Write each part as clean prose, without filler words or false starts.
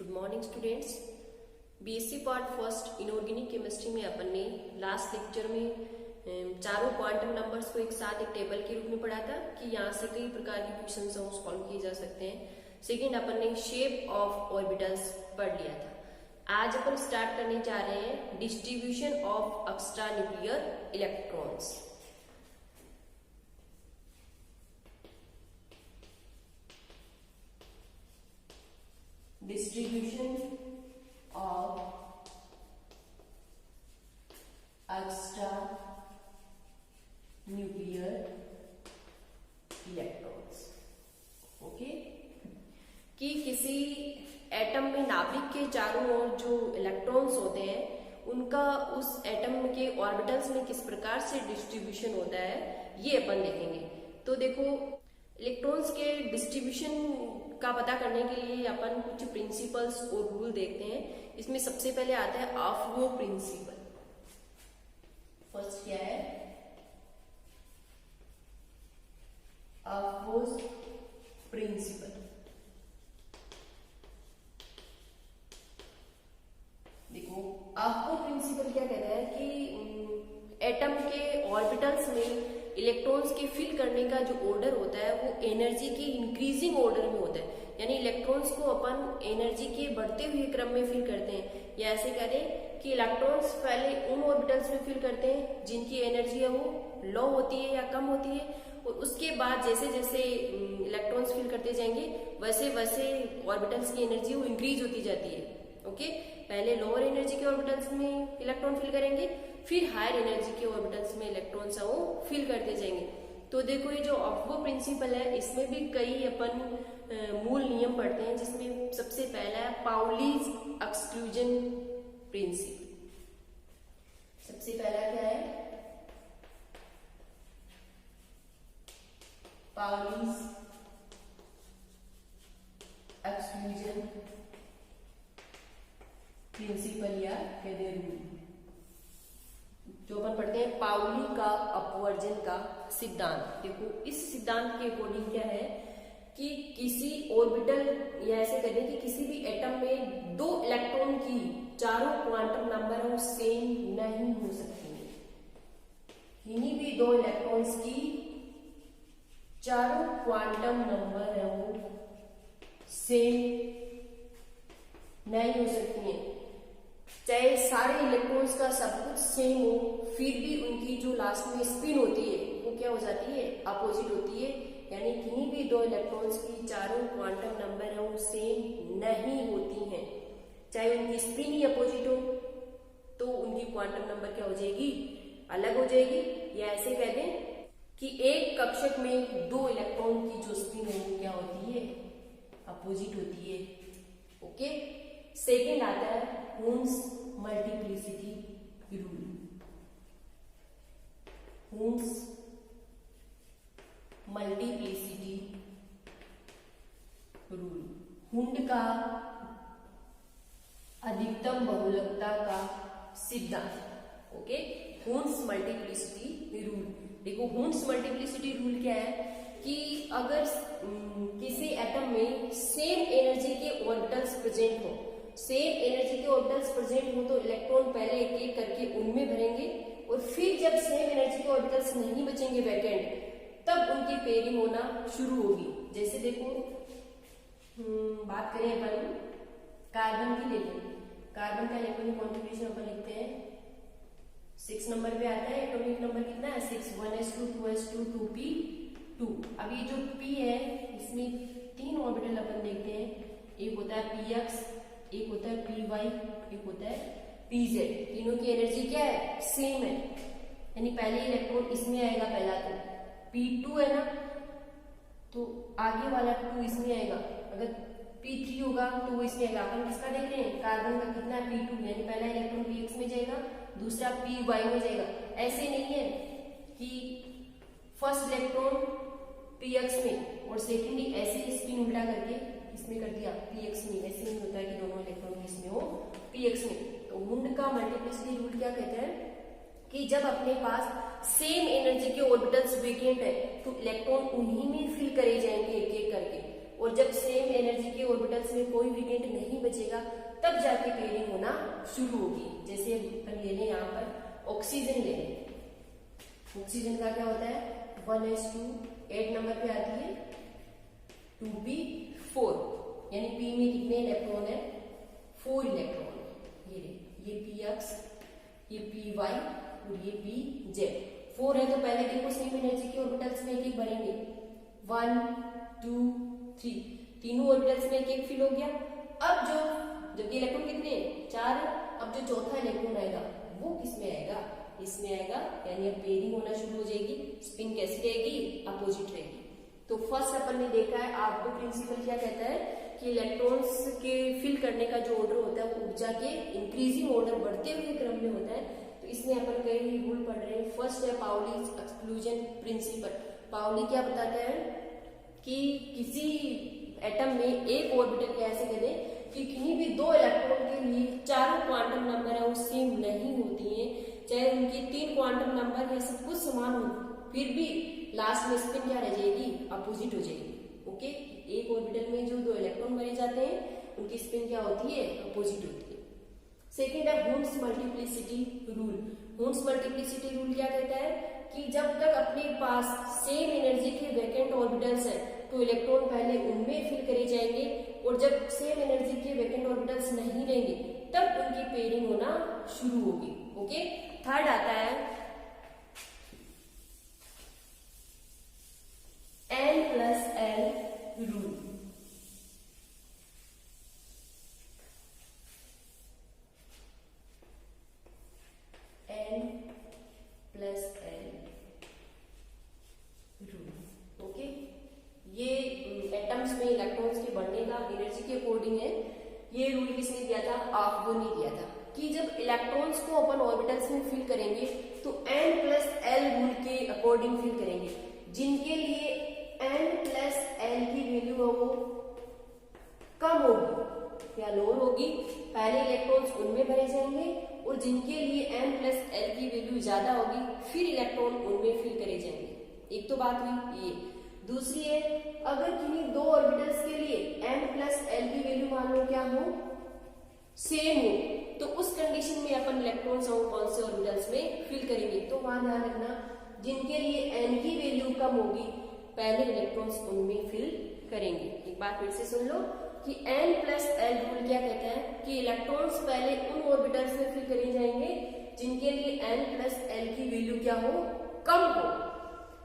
Good morning students. BSc part first inorganic chemistry में अपन ने last lecture में चारों क्वांटम नंबर्स को एक साथ एक टेबल के रूप में पढ़ा था कि यहाँ से कई प्रकार के क्वेश्चन सॉल्व किए जा सकते हैं। सेकेंड अपन ने शेप ऑफ ऑर्बिटल्स पढ़ लिया था। आज अपन स्टार्ट करने जा रहे हैं distribution of extra nuclear electrons. Distribution of extra nuclear electrons। Okay, कि किसी एटम में नाभिक के चारों ओर जो इलेक्ट्रॉन्स होते हैं उनका उस एटम के ऑर्बिटल्स में किस प्रकार से डिस्ट्रीब्यूशन होता है ये अपन देखेंगे। तो देखो, इलेक्ट्रॉन्स के डिस्ट्रीब्यूशन का पता करने के लिए अपन कुछ प्रिंसिपल्स और रूल देखते हैं। इसमें सबसे पहले आता है अफरो प्रिंसिपल। फर्स्ट क्या है? अफरोज प्रिंसिपल। देखो, अफरो प्रिंसिपल क्या कहता है कि एटम के ऑर्बिटल्स में इलेक्ट्रॉन्स के फिल करने का जो ऑर्डर होता है वो एनर्जी के इंक्रीजिंग ऑर्डर में होता है। यानी इलेक्ट्रॉन्स को अपन एनर्जी के बढ़ते हुए क्रम में फिल करते हैं, या ऐसे करें कि इलेक्ट्रॉन्स पहले उन ऑर्बिटल्स में फिल करते हैं जिनकी एनर्जी है वो लो होती है या कम होती है, और उसके बाद जैसे जैसे इलेक्ट्रॉन्स फिल करते जाएंगे वैसे वैसे ऑर्बिटल्स की एनर्जी वो इंक्रीज होती जाती है। ओके, पहले लोअर एनर्जी के ऑर्बिटल्स में इलेक्ट्रॉन फिल करेंगे, फिर हायर एनर्जी के ऑर्बिटल्स में इलेक्ट्रॉन्स वो फिल करते जाएंगे। तो देखो, ये जो अफरो प्रिंसिपल है इसमें भी कई अपन मूल नियम पढ़ते हैं, जिसमें सबसे पहला है पाउलीज एक्सक्लूजन प्रिंसिपल। सबसे पहला क्या है? पाउलीज एक्सक्लूजन प्रिंसिपल या कहते रूल, जो अपन पढ़ते हैं पाउली का अपवर्जन का सिद्धांत। देखो, इस सिद्धांत के अकॉर्डिंग क्या है कि किसी ऑर्बिटल या ऐसे करें कि किसी भी एटम में दो इलेक्ट्रॉन की चारों क्वांटम नंबर है वो सेम नहीं हो सकती। किन्हीं भी दो इलेक्ट्रॉन्स की चारों क्वांटम नंबर है वो सेम नहीं हो सकती है। चाहे सारे इलेक्ट्रॉन्स का सब कुछ सेम हो, फिर भी उनकी जो लास्ट में स्पिन होती है वो क्या हो जाती है? अपोजिट होती है। यानी किन्हीं भी दो इलेक्ट्रॉन्स की चारों क्वांटम नंबर है वो सेम नहीं होती हैं। चाहे उनकी स्पिन ही अपोजिट हो तो उनकी क्वांटम नंबर क्या हो जाएगी? अलग हो जाएगी। या ऐसे कह दें कि एक कक्षक में दो इलेक्ट्रॉन की जो स्पिन है वो क्या होती है? अपोजिट होती है। ओके, सेकेंड आता है हूम्स multiplicity rule. हूम्स multiplicity rule, Hund का अधिकतम बहुलकता का सिद्धांत। Okay, हूम्स multiplicity rule. देखो, हूम्स मल्टीप्लिसिटी रूल क्या है कि अगर किसी एटम में सेम एनर्जी के ऑर्बिटल्स प्रेजेंट हो, सेम एनर्जी के ऑर्बिटल्स प्रेजेंट हो तो इलेक्ट्रॉन पहले एक एक करके उनमें भरेंगे, और फिर जब सेम एनर्जी के ऑर्बिटल्स नहीं बचेंगे वैकेंट, तब उनकी पेयरिंग होना शुरू होगी। जैसे देखो, बात करें अपन कार्बन की, ले लें कार्बन का इलेक्ट्रॉनिक कॉन्फ़िगरेशन अपन लिखते हैं 6 नंबर पे आता है। एटॉमिक नंबर कितना है? 6, 1s2 2s2 2p2। अब ये जो p है इसमें 3 ऑर्बिटल अपन देखते हैं। एक होता है px, एक होता है py, एक होता है pz। तीनों की एनर्जी क्या है? सेम है। यानी पहले इलेक्ट्रॉन इसमें आएगा, पहला तो p2 है ना, तो आगे वाला 2 इसमें आएगा। अगर p3 होगा तो वो इसमें आएगा। अपन किसका देख रहे हैं? कार्बन का कितना है? p2। यानी पहला इलेक्ट्रॉन px में जाएगा, दूसरा py में जाएगा। ऐसे नहीं है कि फर्स्ट इलेक्ट्रॉन px में और सेकेंड ऐसे स्पिन उल्टा करके इसमें कर दिया px में। ऐसे नहीं होता है कि दोनों इलेक्ट्रॉन इसमें हो px में। तो वुंड का मल्टीप्लिसिटी रूल क्या कहता है कि जब अपने पास सेम एनर्जी के ऑर्बिटल्स वेकेंट है तो इलेक्ट्रॉन उन्हीं में फिल करे जाएंगे एक एक करके। और जब सेम एनर्जी के ऑर्बिटल्स में कोई वेकेंट नहीं बचेगा तब जाके पेयरिंग होना शुरू होगी। जैसे अपन ले लें यहाँ पर ऑक्सीजन ले लें, ऑक्सीजन का क्या होता है 1s2 8 नंबर पे आती है 2p4, यानी p में कितने इलेक्ट्रॉन है 4 इलेक्ट्रॉन। ये px, ये py और ये pz 4 है। तो पहले देखो सेम एनर्जी के ऑर्बिटल्स में एक एक भरेंगे 1 2 3, तीनों ऑर्बिटल्स में एक एक फिल हो गया। अब जबकि इलेक्ट्रॉन कितने 4 है, अब जो चौथा इलेक्ट्रॉन आएगा वो किस में आएगा, इसमें आएगा, यानी अब पेयरिंग होना शुरू हो जाएगी। स्पिन कैसी रहेगी, अपोजिट रहेगी। तो फर्स्ट अपन ने देखा है आपको प्रिंसिपल क्या कहता है कि इलेक्ट्रॉन्स के फिल करने का जो ऑर्डर होता है वो ऊर्जा के इंक्रीजिंग ऑर्डर बढ़ते हुए क्रम में होता है। तो इसमें अपन कई रूल पढ़ रहे हैं। फर्स्ट है पाउलीज एक्सक्लूजन प्रिंसिपल। पाउली क्या बताता है कि किसी एटम में एक ऑर्बिटल ऐसे कह दें कि किन्हीं भी दो इलेक्ट्रॉन के लिए चारों क्वांटम नंबर है वो सेम नहीं होती हैं, चाहे उनकी 3 क्वांटम नंबर या सब कुछ समान हो, फिर भी लास्ट में स्पिन क्या रह जाएगी, अपोजिट हो जाएगी। ओके, एक ऑर्बिटल में जो 2 इलेक्ट्रॉन भरे जाते हैं उनकी स्पिन क्या होती है, अपोजिट होती है। सेकेंड है Hund's multiplicity rule. Hund's multiplicity rule क्या कहता है कि जब तक अपने पास सेम एनर्जी के वैकेंट ऑर्बिटल्स हैं तो इलेक्ट्रॉन पहले उनमें फिल करे जाएंगे, और जब सेम एनर्जी के वैकेंट ऑर्बिटल्स नहीं रहेंगे तब उनकी पेयरिंग होना शुरू होगी। ओके, थर्ड आता है N+L rule. N+L rule. Okay, ये एटम्स में इलेक्ट्रॉन्स के बढ़ने का एनर्जी के अकॉर्डिंग है। ये रूल किसने दिया था, आफबो ने दिया था कि जब इलेक्ट्रॉन्स को अपन ऑर्बिटल्स में फिल करेंगे तो N+L रूल के अकॉर्डिंग फिल करेंगे। जिनके लिए N+L की वैल्यू है वो कम होगी या लोअर होगी, पहले इलेक्ट्रॉन्स उनमें भरे जाएंगे, और जिनके लिए N+L की वैल्यू ज्यादा होगी फिर इलेक्ट्रॉन उनमें फिल करे जाएंगे। एक तो बात हुई ये। दूसरी है, अगर किन्हीं 2 ऑर्बिटल्स के लिए N+L की वैल्यू मान लो क्या हो, सेम हो, तो उस कंडीशन में अपन इलेक्ट्रॉन्स और कौन से ऑर्बिटल्स में फिल करेंगे। तो वहां ध्यान रखना, जिनके लिए N की वैल्यू कम होगी पहले इलेक्ट्रॉन्स उनमें फिल करेंगे। एक बात फिर से सुन लो कि N+L रूल क्या कहता है कि इलेक्ट्रॉन्स पहले उन ऑर्बिटल्स में फिल करे जाएंगे जिनके लिए N+L की वैल्यू क्या हो, कम हो।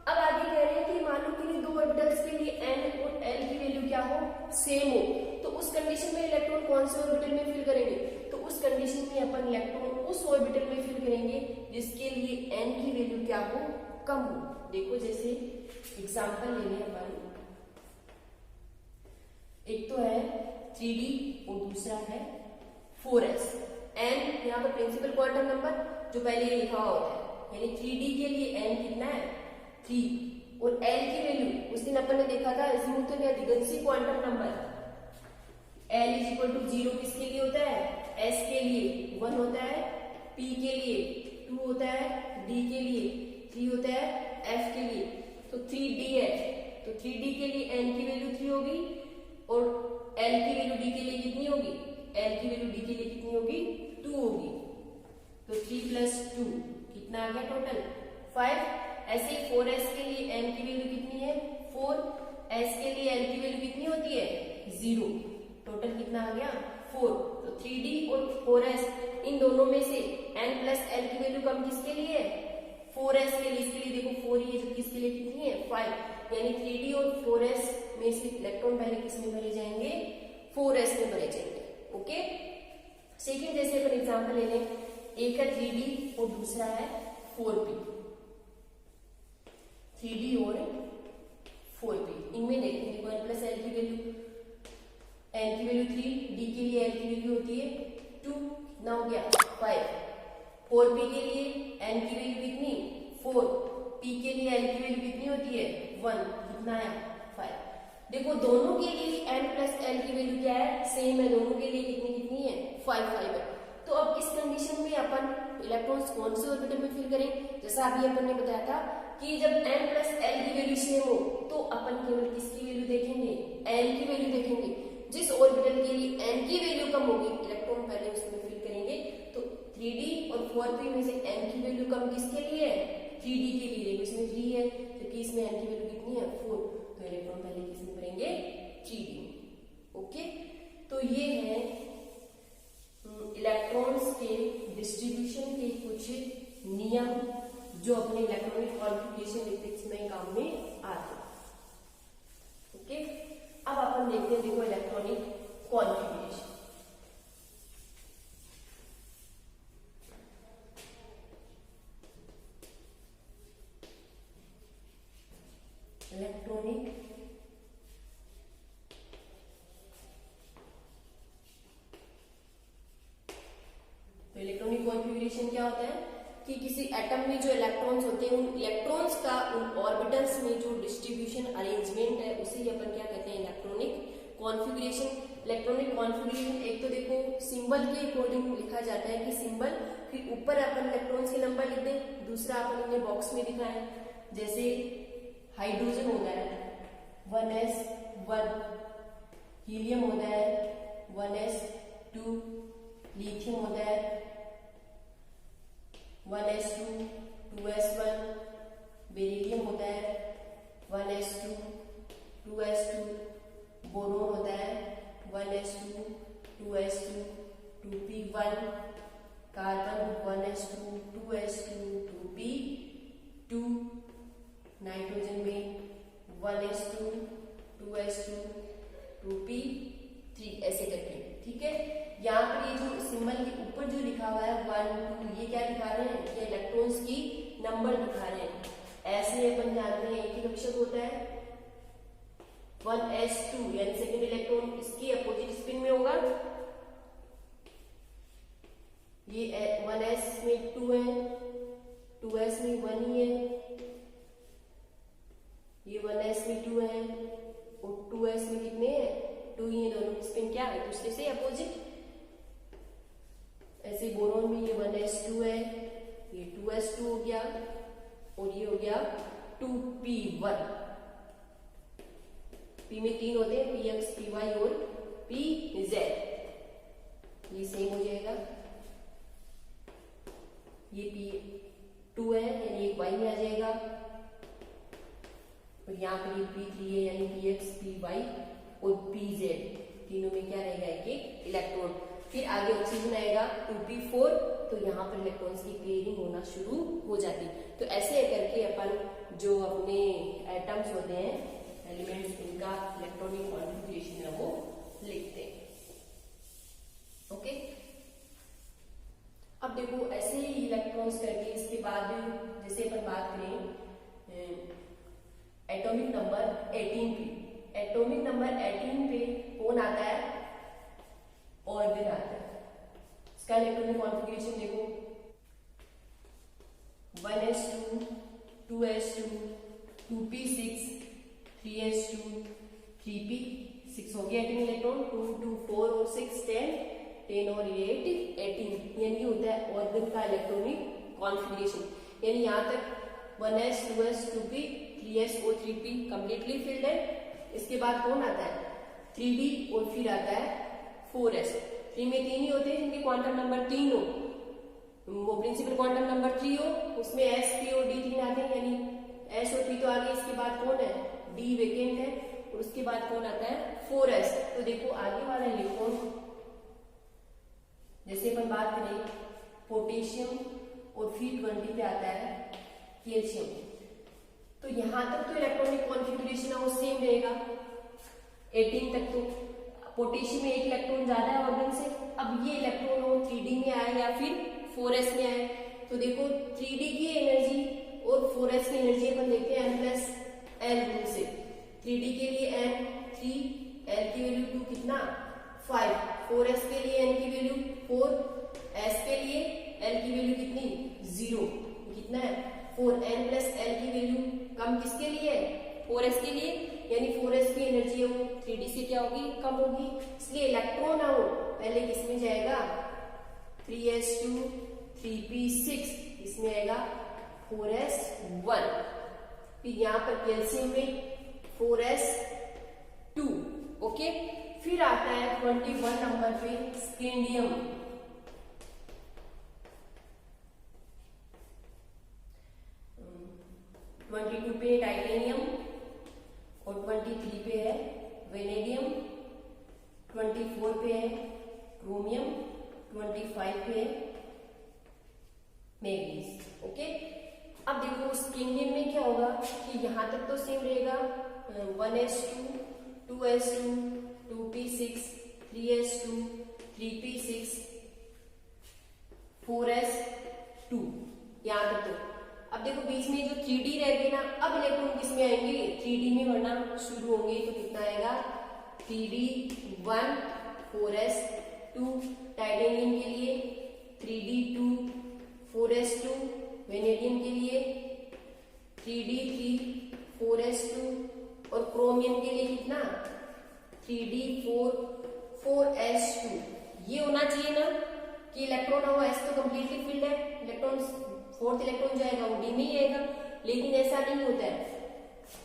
अब आगे कह रहे हैं कि मान लो कि 2 ऑर्बिटल्स के लिए N और L की वैल्यू क्या हो, सेम हो, तो उस कंडीशन में इलेक्ट्रॉन कौन से ऑर्बिटल में फिल करेंगे, तो उस कंडीशन में अपन इलेक्ट्रॉन उस ऑर्बिटल में फिल करेंगे जिसके लिए N की वैल्यू क्या हो, कम हो। देखो जैसे एग्जांपल ले लें अपन, एक तो है 3d और दूसरा है 4s। n यहाँ पर प्रिंसिपल क्वांटम नंबर जो पहले लिखा होता है, यानी 3d के लिए n कितना है 3, और l की वैल्यू उस दिन अपन ने देखा था स्मूथन या दिगंसी क्वांटम नंबर l = 0 किसके लिए होता है, s के लिए 1 होता है, p के लिए 2 होता है, d के लिए 3 होता है, f के लिए तो 3d है। तो 3d के लिए n की वैल्यू 3 होगी और l की वैल्यू d के लिए कितनी होगी, l की वैल्यू d के लिए कितनी होगी, 2 होगी। तो 3 + 2 कितना आ गया टोटल 5। ऐसे ही 4s के लिए n की वैल्यू कितनी है 4, s के लिए l की वैल्यू कितनी होती है 0, टोटल कितना आ गया 4। तो 3d और 4s इन दोनों में से N+L की वैल्यू कम किसके लिए है, 4s के लिए। इसके लिए देखो 4 ही है, जबकि इसके लिए कितनी है 5, यानी 3d और 4s में से इलेक्ट्रॉन पहले किस में भरे जाएंगे, 4s में भरे जाएंगे। ओके, सेकंड जैसे अपन एग्जांपल ले लें, एक है 3d और दूसरा है 4p। 3d और 4p इनमें देखेंगे N+L की वैल्यू, n की वैल्यू 3, d के लिए l की वैल्यू होती है 2, कितना हो गया 5। 4p के लिए n की वैल्यू कितनी 4, p के लिए l की वैल्यू कितनी होती है 1, कितना है 5। देखो दोनों के लिए N+L की वैल्यू क्या है, सेम है, दोनों के लिए कितनी कितनी है 5 है। तो अब इस कंडीशन में अपन इलेक्ट्रॉन्स कौन से ऑर्बिटल में फिल करें, जैसा अभी अपन ने बताया था कि जब n प्लस l की वैल्यू सेम हो तो अपन केवल किसकी वैल्यू देखेंगे, n की वैल्यू देखेंगे। जिस ऑर्बिटल के लिए n की वैल्यू कम होगी इलेक्ट्रॉन पहले उसमें फिल करेंगे। तो 3d और 4p में से n की वैल्यू कम किसके लिए है, 3d के लिए, देखो इसमें 3 है जबकि इसमें n की वैल्यू कितनी है 4, तो इलेक्ट्रॉन पहले किसमें भरेंगे 3d में। ओके, तो ये है इलेक्ट्रॉन्स के डिस्ट्रीब्यूशन के कुछ नियम जो अपने इलेक्ट्रॉनिक कॉन्फ़िगरेशन मैट्रिक्स में काम में आते हैं। ओके, अब अपन देखते हैं, देखो इलेक्ट्रॉनिक कॉन्फ़िगरेशन। इलेक्ट्रॉनिक तो इलेक्ट्रॉनिक कॉन्फ़िगरेशन क्या होता है कि किसी एटम में जो इलेक्ट्रॉन्स होते हैं उन इलेक्ट्रॉन्स का उन ऑर्बिटल्स में जो डिस्ट्रीब्यूशन अरेंजमेंट है उसे ही अपन क्या कहते हैं, इलेक्ट्रॉनिक कॉन्फ़िगरेशन। इलेक्ट्रॉनिक कॉन्फ़िगरेशन एक तो देखो सिंबल के अकॉर्डिंग लिखा जाता है कि सिंबल, फिर ऊपर अपन इलेक्ट्रॉन्स के नंबर लिख दें, दूसरा अपन उन्हें बॉक्स में दिखाएं। जैसे हाइड्रोजन होता है 1s1, हीलियम होता है 1s2, लिथियम होता है 1s2 2s1, बेरिलियम होता है 1s2 2s2, बोरोन होता है 1s2 2s2 2p1, carbon 1s2 2s2 2p2, nitrogen में 1s2 2s2 2p3, ऐसे करके। ठीक है, यहाँ पर ये जो सिंबल के ऊपर जो लिखा हुआ है 1 2, ये क्या दिखा रहे हैं, ये इलेक्ट्रॉन्स की नंबर दिखा रहे हैं। ऐसे अपन जानते हैं एक ही कक्षक होता है 1s2, यानी सेकेंड इलेक्ट्रॉन इसकी अपोजिट स्पिन में होगा। ये 1s में 2 है, 2s में 1 ही है, ये 1s में 2 है और 2s में कितने हैं 2 ही है, दोनों की स्पिन क्या है दूसरे से अपोजिट। ऐसे बोरोन में ये 1s2 है, ये 2s2 हो गया और ये हो गया 2p1। p में 3 होते हैं, px py और pz, ये सेम हो जाएगा। ये p2 है यानी एक y में आ जाएगा और यहाँ पर ये p3 है यानी px py और pz, तीनों में क्या रहेगा एक इलेक्ट्रॉन। फिर आगे ऑक्सीजन आएगा 2p4, तो यहाँ पर इलेक्ट्रॉन्स की पेयरिंग होना शुरू हो जाती। तो ऐसे करके अपन जो अपने एटम्स होते हैं, एलिमेंट्स, इनका इलेक्ट्रॉनिक कॉन्फ़िगरेशन है वो लिखते हैं। ओके, अब देखो ऐसे ही इलेक्ट्रॉन्स करके इसके बाद जैसे अपन बात करें एटॉमिक नंबर 18 पे, एटॉमिक नंबर 18 पे कौन आता है, ऑर्गन आता है। इसका इलेक्ट्रॉनिक कॉन्फ़िगरेशन देखो 1s2 2s2 2p6 3s2 3p6 हो गया 18 इलेक्ट्रॉन, 2 2 4 और 6 10 और 8 18, यानी होता है ऑर्गन का इलेक्ट्रॉनिक कॉन्फ़िगरेशन। यानी यहाँ तक 1s 2s 2p 3s और 3p कंप्लीटली फिल्ड है। इसके बाद कौन आता है 3d और फिर आता है 4s। 3 में 3 ही होते हैं जिनके क्वांटम नंबर 3 हो, वो प्रिंसिपल क्वांटम नंबर 3 हो, उसमें s p और d 3 आते हैं, यानी s और p तो आगे। इसके बाद कौन है d वेकेंट है और उसके बाद कौन आता है 4s। तो देखो आगे वाला इलेक्ट्रॉन, जैसे अपन बात करें पोटेशियम और फिर 20 पे आता है कैल्शियम, तो यहां तक तो इलेक्ट्रॉनिक कॉन्फ़िगरेशन है वो सेम रहेगा 18 तक। तो पोटेशियम में एक इलेक्ट्रॉन ज्यादा है ऑर्गन से। अब ये इलेक्ट्रॉन हो 3d में आए या फिर 4s में आए, तो देखो 3d की एनर्जी और 4s की एनर्जी अपन देखते हैं n+l रूल से। 3d के लिए n 3, l की वैल्यू 2 कितना 5, 4s के लिए n की वैल्यू 4, s के लिए l की वैल्यू कितनी 0, कितना है 4, n+l की वैल्यू कम किसके लिए 4s के लिए, यानी 4s की एनर्जी है वो 3d से क्या होगी कम होगी, इसलिए इलेक्ट्रॉन है वो पहले किसमें जाएगा 3s2 3p6, इसमें आएगा 4s1। फिर यहाँ पर कैल्शियम में 4s2। ओके, फिर आता है 21 नंबर पे स्कैंडियम, 22 पे टाइटेनियम और 23 पे है वेनेडियम, 24 पे है क्रोमियम, 25 पे है मैग्नीज। ओके, अब देखो स्कैंडियम में क्या होगा कि यहां तक तो सेम रहेगा, 1s2, 2s2, 2p6, 3s2, 3p6, 4s2, यहां तक तो। अब देखो बीच में जो 3d रह गए ना, अब इलेक्ट्रॉन किसमें आएंगे, 3d में बढ़ना शुरू होंगे, तो कितना आएगा 3d1, 4s2 टाइटेनियम के लिए, 3d2, 4s2 वेनेडियम के लिए, 3d3, 4s2 और क्रोमियम के लिए कितना 3d4, 4s2। ये होना चाहिए ना कि इलेक्ट्रॉन हो, s तो कंप्लीटली फिल्ड है, इलेक्ट्रॉन फोर्थ इलेक्ट्रॉन जाएगा वो डी में ही आएगा, लेकिन ऐसा नहीं होता है।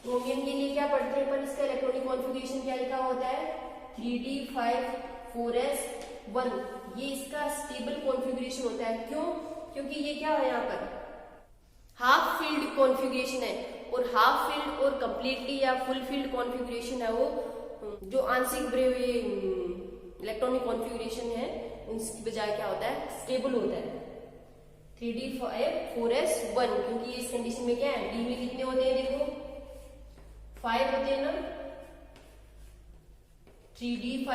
क्रोमियम के लिए क्या पढ़ते हैं पर इसका इलेक्ट्रॉनिक कॉन्फ़िगरेशन क्या लिखा होता है 3d5, 4s1। ये इसका स्टेबल कॉन्फ़िगरेशन होता है। क्यों? क्योंकि ये क्या है, यहाँ पर हाफ फील्ड कॉन्फ़िगरेशन है, और हाफ फील्ड और कंप्लीटली या फुल फील्ड कॉन्फ़िगरेशन है वो जो आंशिक ब्रेव इलेक्ट्रॉनिक कॉन्फ़िगरेशन है उसकी बजाय क्या होता है, स्टेबल होता है। 3d5, 4s1, क्योंकि इस कंडीशन में क्या है, डी में कितने होते हैं, देखो 5 होते हैं ना, 3d5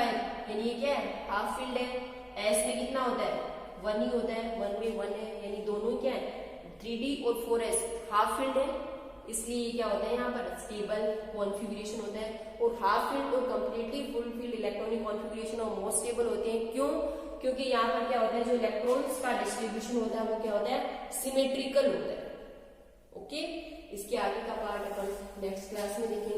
यानी ये क्या है, हाफ फील्ड है। s में कितना होता है, 1 ही होता है, 1 में 1 है, यानी दोनों ही क्या है, 3d और 4s हाफ फील्ड है, इसलिए ये क्या होता है, यहाँ पर स्टेबल कॉन्फ़िगरेशन होता है। और हाफ फील्ड और completely full field electronic configuration और मोस्ट स्टेबल होते हैं। क्यों? क्योंकि यहाँ पर क्या होता है, जो इलेक्ट्रॉन्स का डिस्ट्रीब्यूशन होता है वो क्या होता है, सिमेट्रिकल होता है। ओके, इसके आगे का पार्ट अपन नेक्स्ट क्लास में देखेंगे।